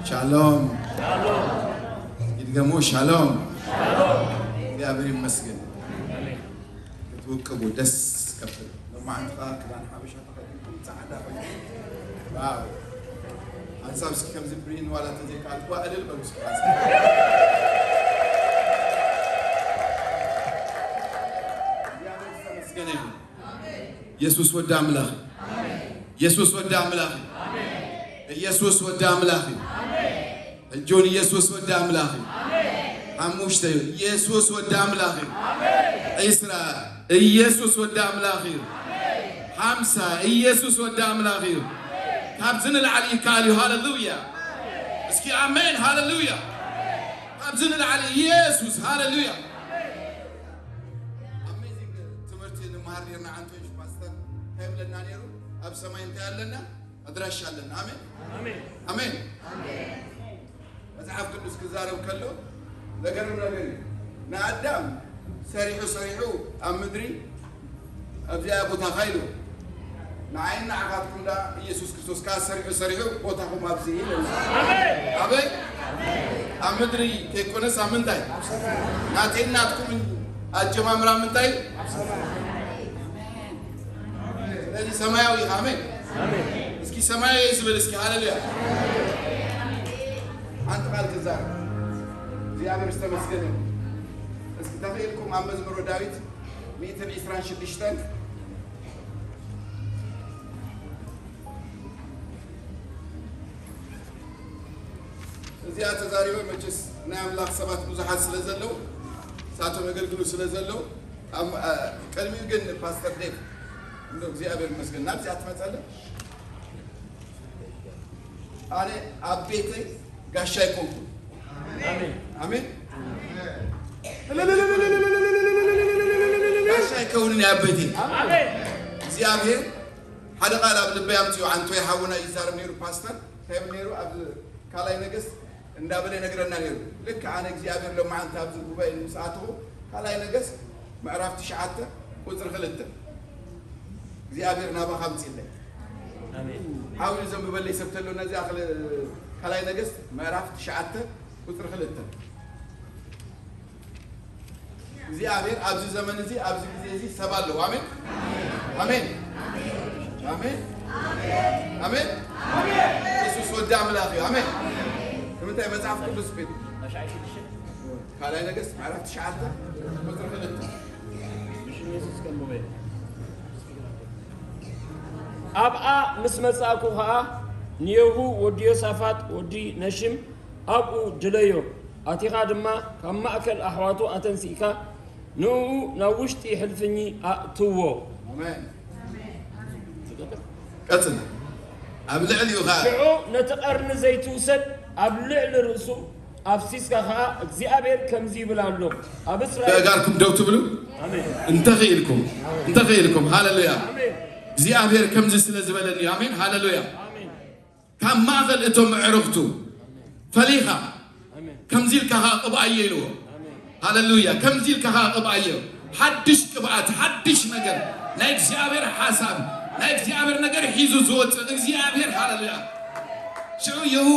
ሻሎም ይድገሙ ሻሎም እግዚአብሔር ይመስገን ትወቀቡ ደስ ከፍል ለማንጣ ክዳን ሐበሻ ተቀጥቶ ጻዕዳ ወይ ዋው አንሳብ እስከም ዝብሪን ዋላ ተዘይቃል ወአደል በሉስ ኢየሱስ ወደ አምላክ ኢየሱስ ወደ አምላክ ኢየሱስ ወደ አምላክ እጆን ኢየሱስ ወደ አምላክ አሙሽተ ኢየሱስ ወደ አምላክ ኢስራ ኢየሱስ ወደ አምላክ ሐምሳ ኢየሱስ ወደ አምላክ ካብዝን العلي ካሊ ሃሌሉያ እስኪ አሜን ሃሌሉያ ካብዝን العلي ኢየሱስ ሃሌሉያ አሜዚንግ ትምህርትን ማርየና አንቶች ፓስተር ከብለና ነሩ አብ ሰማይ እንታያለና አድራሻለና አሜን አሜን አሜን አሜን መጽሐፍ ቅዱስ ከዛሬው ከለው ነገሩ ናአዳም ሰሪሑ አምድሪ አብያ ቦታ ኃይሉ ናይና አካትኩም ዳ ኢየሱስ ክርስቶስ ሰሪሑ ቦታኩም አብዚ አሜን አሜን አምድሪ ከቆነስ አምንታይ ናቴናትኩም አጀማምራ ምንታይ ለዚህ ሰማያዊ አሜን አሜን እስኪ ሰማያዊ ይስበል እስኪ ሃሌሉያ አንተ ቃል ተዛር እግዚአብሔር ይመስገን እስኪ ተፈይልኩም መዝሙረ ዳዊት 126 እዚያ ተዛሪው መቼስ ናይ አምላክ ሰባት ብዙሓት ስለዘለው ሳቶ መገልግሉ ስለዘለው ቀድሚው ግን ፓስተር ዴቭ እንደው እግዚአብሔር ይመስገን ናብዚ አትመጣለ አኔ አቤቴ ጋሻይ ኮንኩ አሜን አሜን ጋሻይ ከውን ያበቴ አሜን እግዚአብሔር ሓደ ቃል ኣብ ልበይ አምጪው አንተ ይሐውና ይዛር ነሩ ፓስተር ከብነሩ ኣብ ካላይ ነገስ እንዳበለ ነገርና ነሩ ልክ አነ እግዚአብሔር ለማንተ ኣብ ጉባኤ ሰዓቱ ካላይ ነገስ ምዕራፍ 9 ቁጥር 2 እግዚአብሔር ናባ ሐምጽልኝ አሜን አሁን ዘንበበለይ ሰብተሎ ነዚ አخل ካላይ ነገስ ምዕራፍ 9 ቁጥር 2 እግዚአብሔር ኣብዚ ዘመን እዚ ኣብዚ ጊዜ እዚ ሰባለው አሜን አሜን አሜን አሜን ኢየሱስ ወደ አምላክ አሜን ከመታይ መጽሐፍ ቅዱስ ቤት ካላይ ነገስ ምዕራፍ 9 ቁጥር 2 ኢየሱስ ከመበ አብአ ምስመጻኩ ها ኒየሁ ወዲ ዮሳፋት ወዲ ነሽም አቡ ድለዮ አቲኻ ድማ ካብ ማእከል አሕዋቱ አተንሲካ ንኡ ናውሽጢ ሕልፍኝ አትዎ አሜን ቀጥል ኣብ ልዕል ይኻ ሽዑ ነተቀርን ዘይትውሰድ ኣብ ልዕል ርእሱ አፍሲስካ ኸ እግዚአብሔር ከምዚ ይብላሎ ኣብ እስራኤል ጋርኩም ደው ትብሉ አሜን እንተኸይልኩም ሃሌሉያ አሜን እግዚአብሔር ከምዚ ስለዝበለኒ አሜን ሃሌሉያ አሜን ከማኸል እቶም ዕርኽቱ ፈሊኻ አሜን ከምዚልካ ቅብአየሉ ሃሌሉያ ከምዚልካ ቅብአየ ሐድሽ ቅብአት ሐድሽ ነገር ናይ እግዚአብሔር ሐሳብ ናይ እግዚአብሔር ነገር ሒዙ ዝወጽ እግዚአብሔር ሃሌሉያ ሽዑ ይሁ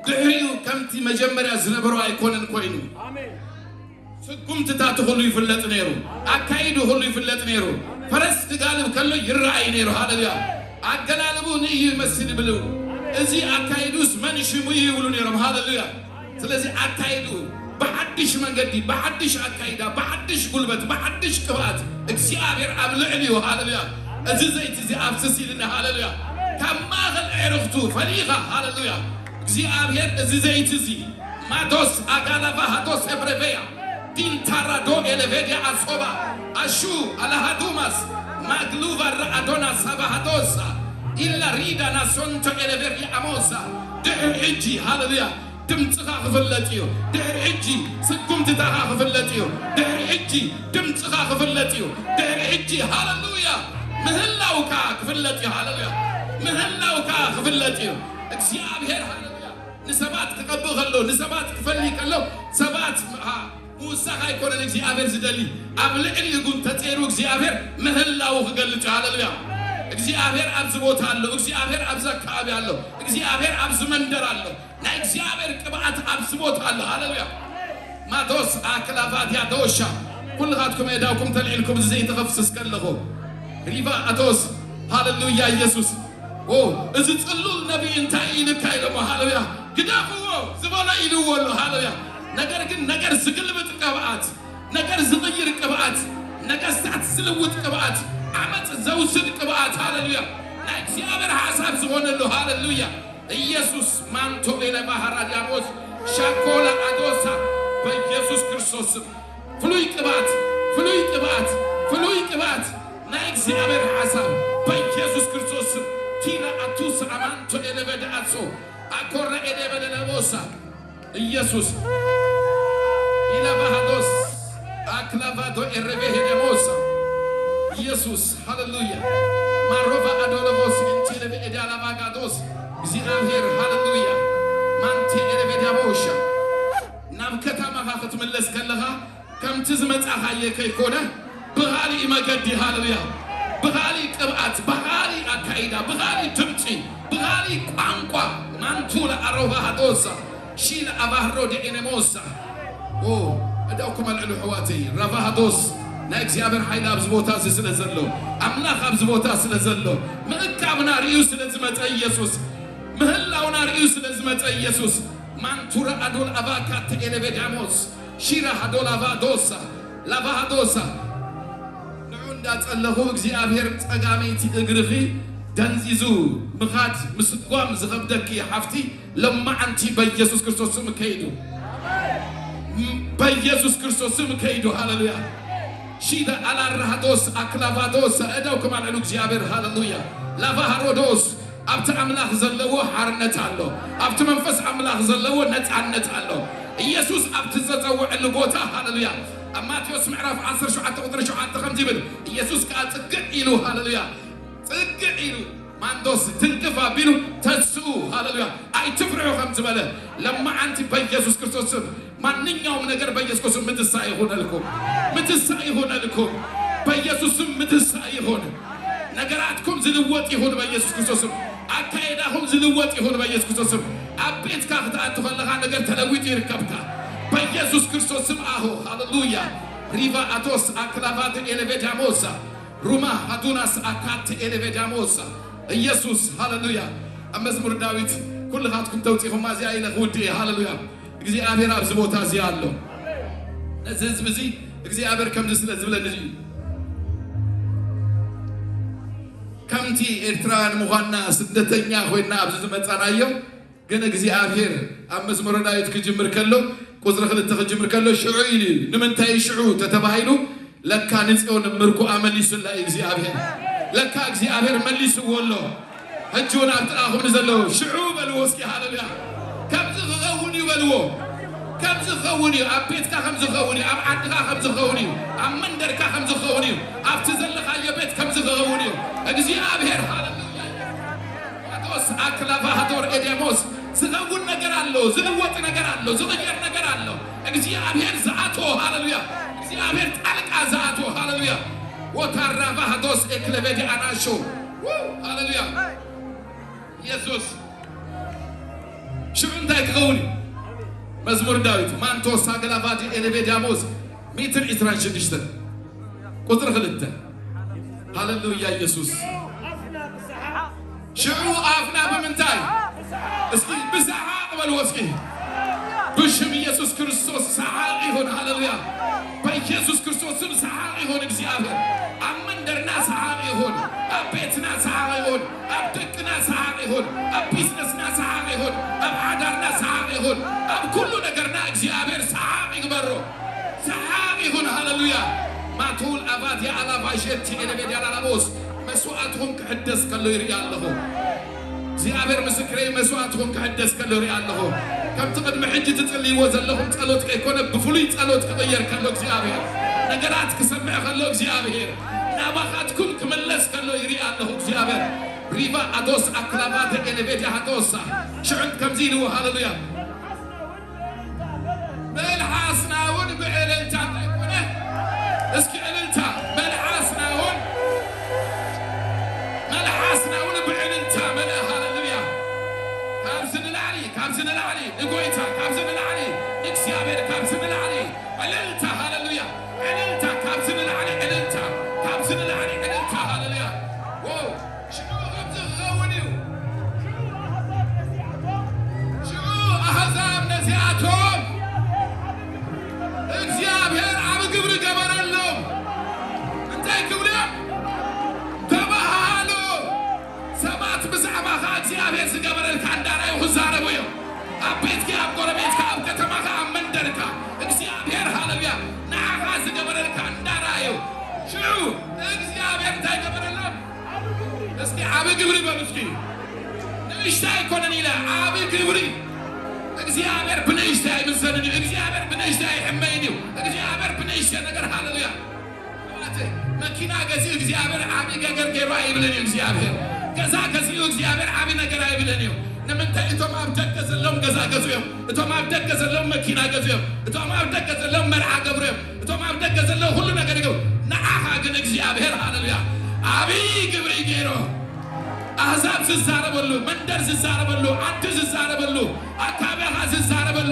ድሕሪኡ ከምቲ መጀመርያ ዝነበሩ ኣይኮነን ኮይኑ አሜን ስጉምትታት ሁሉ ይፍለጥ ነይሩ አካይዱ ሁሉ ይፍለጥ ነይሩ ፈረስ ትጋልብ ከሎ ይራአይ ነይሩ ሃሌሉያ አገላልቡ ንይ መስል ብሉ እዚ አካይዱስ መንሽሙ ይብሉ ነይሩ ሃሌሉያ ስለዚህ አካይዱ በሐድሽ መንገዲ በሐድሽ አካይዳ በሐድሽ ጉልበት በሐድሽ ቅባት እግዚአብሔር ኣብ ልዕልዩ ሃሌሉያ እዚ ዘይት እዚ አፍስሲልና ሃሌሉያ ከማኸል ዕርኽቱ ፈሊኻ ሃሌሉያ እግዚአብሔር እዚ ዘይት እዚ ማዶስ አጋላባ ሃዶስ ኤብሬቬያ ዲንታራዶ ኤሌቬዲያ አሶባ አሹ አላሃዱማስ ማግሉቫ አዶና ሳባሃዶሳ ኢላ ሪዳ ናሶንቶ ኤሌቬሪ አሞሳ ድሕር ሕጂ ሃሌሉያ ድምፅኻ ክፍለጥ እዩ ድሕር ሕጂ ስጉምትታኻ ክፍለጥ እዩ ድሕር ሕጂ ድምፅኻ ክፍለጥ እዩ ድሕር ሕጂ ሃሌሉያ ምህላውካ ክፍለጥ እዩ ሃሌሉያ ምህላውካ ክፍለጥ እዩ እግዚአብሔር ሃሌሉያ ንሰባት ክቀብእ ከሎ ንሰባት ክፈልይ ከሎ ሰባት ውሳኻ ይኮነን እግዚአብሔር ዝደሊ ኣብ ልዕል ይጉን ተፀይሩ እግዚአብሔር ምህላው ክገልጽ ሃሌሉያ እግዚአብሔር አብዝ ቦታ አለው እግዚአብሔር አብዝ አካባቢ አለው እግዚአብሔር አብዝ መንደር አለው ናይ እግዚአብሔር ቅባት አብዝ ቦታ አለው ሃሌሉያ ማቶስ አክላቫት ያዶሻ ኩልኻትኩም እዳውኩም ተልዒልኩም ዘይት ተኸፍስስ ከለኹ ሪቫ አቶስ ሃሌሉያ ኢየሱስ ኦ እዚ ጽሉል ነብይ እንታይ ኢልካይለሞ ሃሌሉያ ግዳኽዎ ዝበለ ኢልወሎ ሃሌሉያ ነገር ግን ነገር ዝግልብጥ ቅብአት ነገር ዝቕይር ቅብአት ነገስታት ዝልውጥ ቅብአት ዓመፅ ዘውስድ ቅብአት ሃሌሉያ ናይ እግዚአብሔር ሐሳብ ዝሆነሉ ሃሌሉያ ኢየሱስ ማንቶ ኢለ ባህራዲያኖስ ሻኮላ አዶሳ በኢየሱስ ክርስቶስ ፍሉይ ቅብአት ፍሉይ ቅብአት ፍሉይ ቅብአት ናይ እግዚአብሔር ሐሳብ በኢየሱስ ክርስቶስ ቲና አቱስ አማንቶ ኢለ በዳአሶ አኮረ ኢለ በደለቦሳ ኢየሱስ ኢላ ባህዶስ አክላቫዶ ኤረቤሄ ደሞሳ ኢየሱስ ሃሌሉያ ማሮቫ አዶሎቮስ እንቲለ በኤዳላ ባጋዶስ እግዚአብሔር ሃሌሉያ ማንቴ ኤረቤዳቦሻ ናብ ከተማኻ ክትምለስ ከለኻ ከምቲ ዝመጻኻ የከይኮነ ብኻሊ መገዲ ሃሌሉያ ብኻሊ ቅብአት ብኻሊ አካይዳ ብኻሊ ድምፂ ብኻሊ ቋንቋ ማንቱላ አሮቫ ሃዶሳ ሺላ አባህሮ ደኤነሞሳ ኦ እዳውኩም አልዕሉ ሕዋተይ ረቫሃዶስ ናይ እግዚአብሔር ኃይል አብዝ ቦታ ስለዘሎ አምላኽ አብዝ ቦታ ስለዘሎ ምእካብና ርእዩ ስለዝመፀ ኢየሱስ ምህላውና ርእዩ ስለዝመፀ ኢየሱስ ማንቱራ አዶል አባካት ኤሌቤዳሞስ ሺራ አዶል አቫዶሳ ላቫሃዶሳ ንዑ እንዳጸለኹ እግዚአብሔር ጸጋመይቲ እግርኺ ደንዚዙ ምኻድ ምስጓም ዝኸብደኪ ሓፍቲ ለማዓንቲ በኢየሱስ ክርስቶስ ስም ከይዱ በኢየሱስ ክርስቶስ ስም ከይዱ ሃሌሉያ ሺዳ አላራሃዶስ አክላቫዶስ እዳው ከማለሉ እግዚአብሔር ሃሌሉያ ላቫሃሮዶስ አብተ አምላኽ ዘለዎ ሓርነት አሎ አብተ መንፈስ አምላኽ ዘለዎ ነፃነት አሎ ኢየሱስ አብተ ዘፀውዕሉ ቦታ ሃሌሉያ ማቴዎስ ምዕራፍ 17 ቁጥር 7 ከም ዝብል ኢየሱስ ከዓ ጽግዕ ኢሉ ሃሌሉያ ጽግዕ ኢሉ ማንዶስ ትንቅፋ ቢሉ ተስኡ ሃሌሉያ አይትፍርዑ ከም ዝበለ ለማዓንቲ በኢየሱስ ክርስቶስ ስም ማንኛውም ነገር በኢየሱስ ክርስቶስ ምትሳ ይሆነልኩም በኢየሱስ ስም ምትሳ ይሆን ነገራትኩም ዝልወጥ ይሆን በኢየሱስ ክርስቶስ ስም አካይዳኩም ዝልወጥ ይሆን በኢየሱስ ክርስቶስ ስም አቤት ካፍታአት ተኸለኻ ነገር ተለዊጥ ይርከብካ በኢየሱስ ክርስቶስ ስም አሆ ሃሌሉያ ሪቫ አቶስ አክላቫት ኤሌቬዳሞሳ ሩማ አዱናስ አካት ኤሌቬዳሞሳ ኢየሱስ ሃሌሉያ መዝሙር ዳዊት ኩልኻትኩም ተውፂኹም ማዚያ ኢለኽ ውድ ሃሌሉያ እግዚአብሔር አብዝ ቦታ እዚያ አለው ነዚ ህዝብ እዚ እግዚአብሔር ከምዚ ስለዝብለኒ እዩ ከምቲ ኤርትራውያን ምዃንና ስደተኛ ኮይና ኣብዚ ዝመፃናዮ ግን እግዚአብሔር ኣብ መዝሙረ ዳዊት ክጅምር ከሎ ቁፅሪ 2 ክጅምር ከሎ ሽዑ ኢሉ ንምንታይ ሽዑ ተተባሂሉ ለካ ንጽዮን ምርኩዓ መሊሱላ እግዚአብሔር ለካ እግዚአብሔር መሊስዎ ኣሎ ሕጂ እውን ኣብ ጥቓኹም ንዘለዉ ሽዑ በልዎ እስኪ ሃሌሉያ ከምዚ ክኸውን ይበልዎ ከምዚ ክኸውን እዩ ኣብ ቤትካ ከምዚ ክኸውን እዩ ኣብ ዓድኻ ከምዚ ክኸውን እዩ ኣብ መንደርካ ከምዚ ክኸውን እዩ ኣብቲ ዘለኻዮ ቤት ከምዚ ክኸውን እዩ እግዚአብሔር ሃሌሉያ አቶስ አክላቫዶር ኤዴሞስ ዝኸውን ነገር ኣሎ ዝልወጥ ነገር ኣሎ ዝቕየር ነገር ኣሎ እግዚአብሔር ዝኣቶ ሃሌሉያ እግዚአብሔር ጣልቃ ዝኣቶ ሃሌሉያ ወታራቫዶስ ኤክለቬዲ አናሾ ሃሌሉያ ኢየሱስ ሽዑ እንታይ ክኸውን እዩ መዝሙር ዳዊት ማንቶስ አክላቫዲ ኤሌቬዳሞስ ሜትር 26 ቁጥር 2 ሃሌሉያ ኢየሱስ ሽዑ አፍና ብምንታይ እስኪ ብሰሓቅ በልዎ እስኪ ብሽም ኢየሱስ ክርስቶስ ሰሓቅ ይሁን ሃሌሉያ በኢየሱስ ክርስቶስ ስም ሰሓቅ ይሁን እግዚአብሔር ኣብ መንደርና ሰሓቅ ይሁን ኣብ ቤትና ሰሓቅ ይሁን ኣብ ደቅና ሰሓቅ ይሁን ኣብ ቢዝነስና ሰሓቅ ይሁን ኣብ ዓዳርና ሰሓቅ ይሁን ኣብ ኩሉ ነገርና እግዚአብሔር ሰሓቅ ይግበሮ ሰሓቅ ይሁን ሃሌሉያ ማቱል አባት የአላባሸት ኤሌቤዳላላቦስ መስዋዕትኩም ክሕደስ ከሎ ይርኢ ኣለኹ እግዚአብሔር ምስክረይ መስዋዕትኩም ክሕደስ ከሎ ይርኢ ኣለኹ ከምቲ ቅድሚ ሕጂ ትጽልይዎ ዘለኹም ጸሎት ከይኮነ ብፍሉይ ጸሎት ክቕየር ከሎ እግዚአብሔር ነገራት ክሰምዕ ከሎ እግዚአብሔር ናባኻትኩም ክምለስ ከሎ ይርኢ ኣለኹ እግዚአብሔር ሪቫ አዶስ አክላቫት ኤሌቬዳ ሃዶሳ ሽዑን ከምዚ ኢልዎ ሃሌሉያ መልሓስና እውን ብዕልልታ እንታይኮነ እስኪ ዕልልታ መልሓስና እውን ንዓቶም እግዚአብሔር ኣብ ግብሪ ገበረሎም እንታይ ክብሉ ተባሃሉ ሰባት ብዛዕባኻ እግዚአብሔር ዝገበረልካ እንዳራዩ ክዛረቡ እዮም ኣብ ቤትካ ኣብ ጎረቤትካ ኣብ ከተማኻ ኣብ መንደርካ እግዚአብሔር ሃሌሉያ ንዓኻ ዝገበረልካ እንዳራዩ ሽዑ እግዚአብሔር እንታይ ገበረሎም እስኪ ኣብ ግብሪ በሉ እስኪ ንእሽተይ ኣይኮነን ኢለ ኣብ ግብሪ እግዚአብሔር ብንእሽተይ ኣይምሰልን እዩ እግዚአብሔር ብንእሽተይ ኣይሕመይን እዩ እግዚአብሔር ብንእሽተይ ነገር ሃሌሉያ መኪና ገዚኡ እግዚአብሔር ዓብይ ነገር ገይሩ ኣይብለን እዩ እግዚአብሔር ገዛ ገዚኡ እግዚአብሔር ዓብይ ነገር ኣይብለን እዩ ንምንታይ እቶም ኣብ ደገ ዘሎም ገዛ ገዙ እዮም እቶም ኣብ ደገ ዘሎም መኪና ገዙ እዮም እቶም ኣብ ደገ ዘሎም መርዓ ገብሩ እዮም እቶም ኣብ ደገ ዘሎም ሁሉ ነገር ይገብሩ ንዓኻ ግን እግዚአብሔር ሃሌሉያ ዓብይ ግብሪ ገይሩ አሕዛብ ዝዛረበሉ መንደር ዝዛረበሉ ዓዲ ዝዛረበሉ ኣካባቢኻ ዝዛረበሉ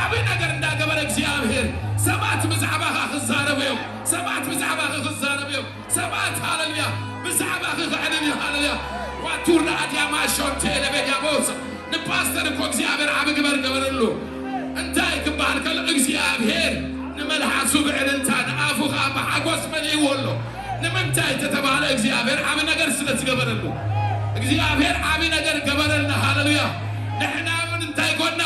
ዓብይ ነገር እንዳገበረ እግዚአብሔር ሰባት ብዛዕባኻ ክዛረቡ እዮም ሰባት ብዛዕባኻ ክዛረቡ እዮም ሰባት ሃሌሉያ ብዛዕባኻ ክዕልሉ እዩ ሃሌሉያ ዋቱርና ኣድያማ ሾንቴ ለቤድያቦስ ንፓስተር እኮ እግዚአብሔር ዓብ ግበር ገበረሉ እንታይ ክበሃል ከሎ እግዚአብሔር ንመልሓሱ ብዕልልታ ንኣፉኻ ብሓጎስ መሊእዎ ኣሎ ንምንታይ ተተባሃለ እግዚአብሔር ዓብ ነገር ስለ ዝገበረሉ እግዚአብሔር ዓብ ነገር ገበረልና ሃሌሉያ ንሕና ምን እንታይ ኮና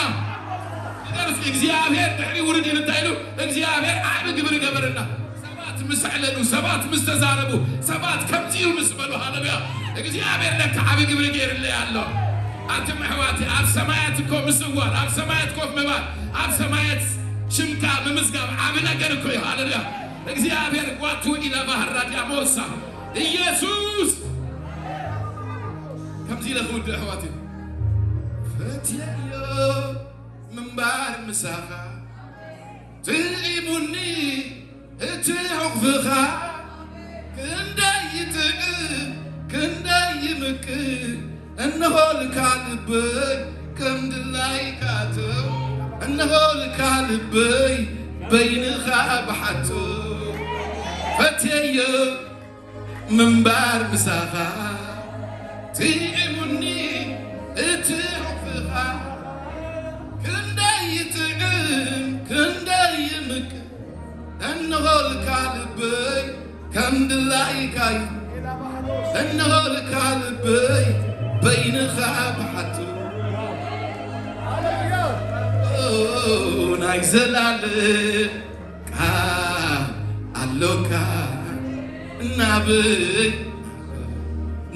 ንገርስ እግዚአብሔር ድሕሪ ውርድ እንታይ ኢሉ እግዚአብሔር ዓብ ግብሪ ገበረልና ሰባት ምስ ዕለሉ ሰባት ምስ ተዛረቡ ሰባት ከምዚኡ ምስ በሉ ሃሌሉያ እግዚአብሔር ለካ ዓብ ግብሪ ገይሩልይ ኣሎ ኣንቱም ኣሕዋቲ ኣብ ሰማያት እኮ ምስዋር ኣብ ሰማያት ኮፍ ምባል ኣብ ሰማያት ሽምካ ምምዝጋብ ዓብ ነገር እኮ እዩ ሃሌሉያ እግዚአብሔር ዋቱ ኢላ ባህራ ዲያሞሳ ኢየሱስ ከምዚ ለኽውድ ኣሕዋቲ ፈትየዮ ምንባር ምሳኻ ትዒሙኒ እቲ ሕቑፍኻ ክንደይ ይጥዕም ክንደይ ይምቅር እነሆ ልካ ልበይ ከም ድላይ ካተው እነሆ ልካ ልበይ በይንኻ ብሓቶ ፈትየዮ ምንባር ምሳኻ ትዒሙኒ እቲ ሕቑፍኻ ክንደይ ይጥዕም ክንደይ ይምቅር እነሆ ልካ ልበይ ከም ድላይካይ እነሆ ልካ ልበይ በይንኻ ብሓቱ ናይ ዘላለም ቃል ኣሎካ ናበይ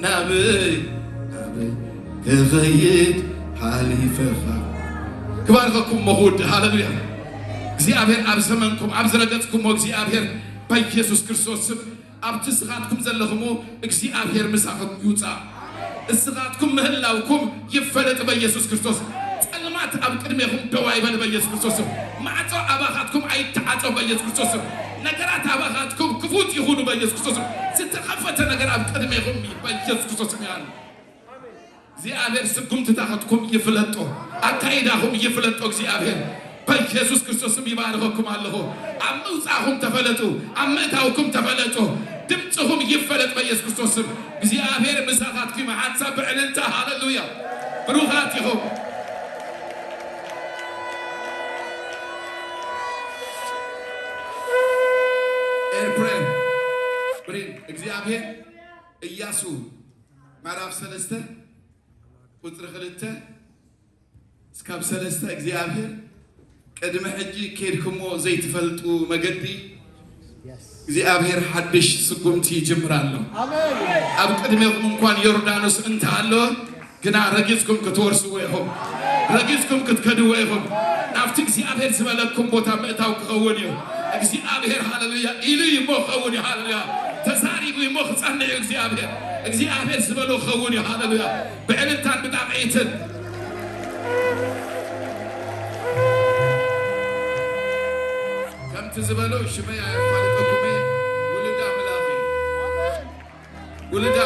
ናበይ ክኸይድ ሓሊፈኻ ክባርኸኩም መኹድ ሃሌሉያ እግዚአብሔር ኣብ ዘመንኩም ኣብ ዝረገጽኩሞ እግዚአብሔር በኢየሱስ ክርስቶስ ስም ኣብቲ ስኻትኩም ዘለኹሞ እግዚአብሔር ምሳኹም ይውፃእ እስኻትኩም ምህላውኩም ይፈለጥ በኢየሱስ ክርስቶስ ጸልማት ኣብ ቅድሜኹም ደው ኣይበል በኢየሱስ ክርስቶስ ማዕጾ ኣባኻትኩም ኣይተዓጾ በኢየሱስ ክርስቶስ ነገራት ኣባኻትኩም ክፉት ይኹኑ በኢየሱስ ክርስቶስ ዝተኸፈተ ነገር ኣብ ቅድሜኹም በኢየሱስ ክርስቶስ ያለ እግዚአብሔር ስጉምትታኽትኩም ይፍለጦ ኣካይዳኹም ይፍለጦ እግዚአብሔር በኢየሱስ ክርስቶስም ይባርኸኩም ኣለኹ ኣብ ምውፃእኹም ተፈለጡ ኣብ ምእታውኩም ተፈለጡ ድምፅኹም ይፈለጥ በኢየሱስ ክርስቶስም እግዚአብሔር ምሳኻትኩም ሓሳብ ብዕልልታ ሃሌሉያ ብሩኻት ኢኹም ኤርፕሬን ብሪን እግዚአብሔር ኢያሱ ምዕራፍ 3 ቁጥሪ 2 እስካብ 3 እግዚአብሔር ቅድመ ሕጂ ከድክሞ ዘይትፈልጡ መገዲ እግዚአብሔር ሓድሽ ስጉምቲ ይጅምራለሁ ኣብ ቅድሜኹም እንኳን ዮርዳኖስ እንተሃለወ ግና ረጊጽኩም ክትወርስዎ ኢኹም ረጊጽኩም ክትከድዎ ኢኹም ናብቲ እግዚአብሔር ዝበለኩም ቦታ ምእታው ክኸውን እዩ እግዚአብሔር ሃሌሉያ ኢሉ ይሞ ክኸውን እዩ ሃሌሉያ ተዛሪቡ ይሞ ክጸንዕ እዩ እግዚአብሔር ዝበሎ ክኸውን እዩ ሃሌሉያ ብዕልልታን ብጣዕዒትን ከምቲ ዝበሎ ሽመያ ያፋልጠኩም ውልዳ